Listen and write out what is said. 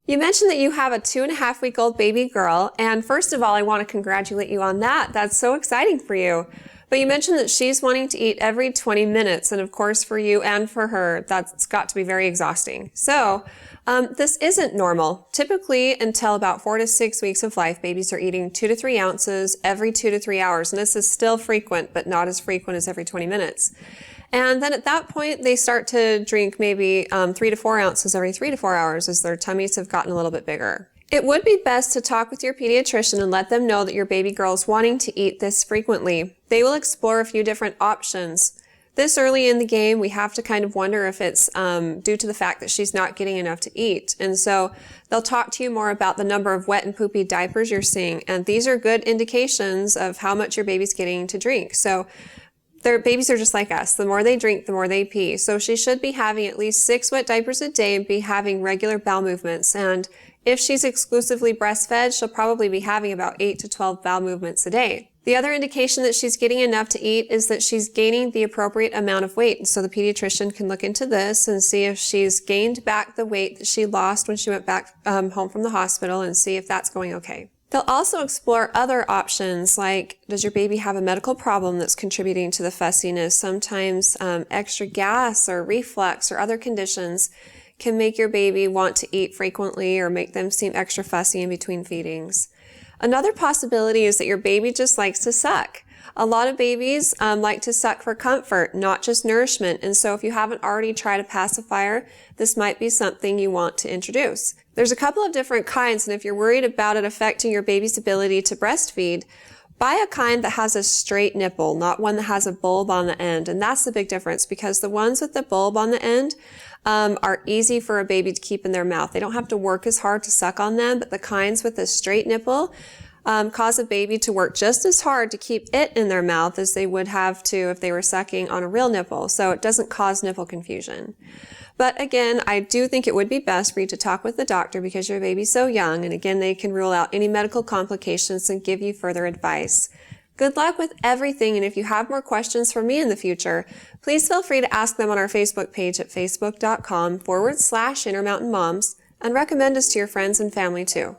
You mentioned that you have a 2.5-week-old baby girl, and first of all, I want to congratulate you on that. That's so exciting for you. But you mentioned that she's wanting to eat every 20 minutes, and of course for you and for her, that's got to be very exhausting. So this isn't normal. Typically, until about 4 to 6 weeks of life, babies are eating 2 to 3 ounces every 2 to 3 hours, and this is still frequent, but not as frequent as every 20 minutes. And then at that point, they start to drink maybe 3 to 4 ounces every 3 to 4 hours as their tummies have gotten a little bit bigger. It would be best to talk with your pediatrician and let them know that your baby girl is wanting to eat this frequently. They will explore a few different options. This early in the game, we have to kind of wonder if it's due to the fact that she's not getting enough to eat. And so they'll talk to you more about the number of wet and poopy diapers you're seeing. And these are good indications of how much your baby's getting to drink. So their babies are just like us. The more they drink, the more they pee. So she should be having at least 6 wet diapers a day and be having regular bowel movements. And if she's exclusively breastfed, she'll probably be having about 8 to 12 bowel movements a day. The other indication that she's getting enough to eat is that she's gaining the appropriate amount of weight. And so the pediatrician can look into this and see if she's gained back the weight that she lost when she went back home from the hospital and see if that's going okay. They'll also explore other options like, does your baby have a medical problem that's contributing to the fussiness? Sometimes extra gas or reflux or other conditions can make your baby want to eat frequently or make them seem extra fussy in between feedings. Another possibility is that your baby just likes to suck. A lot of babies like to suck for comfort, not just nourishment. And so if you haven't already tried a pacifier, this might be something you want to introduce. There's a couple of different kinds, and if you're worried about it affecting your baby's ability to breastfeed, buy a kind that has a straight nipple, not one that has a bulb on the end. And that's the big difference, because the ones with the bulb on the end are easy for a baby to keep in their mouth. They don't have to work as hard to suck on them, but the kinds with the straight nipple cause a baby to work just as hard to keep it in their mouth as they would have to if they were sucking on a real nipple. So it doesn't cause nipple confusion. But again, I do think it would be best for you to talk with the doctor because your baby's so young. And again, they can rule out any medical complications and give you further advice. Good luck with everything. And if you have more questions for me in the future, please feel free to ask them on our Facebook page at facebook.com/Intermountain Moms and recommend us to your friends and family too.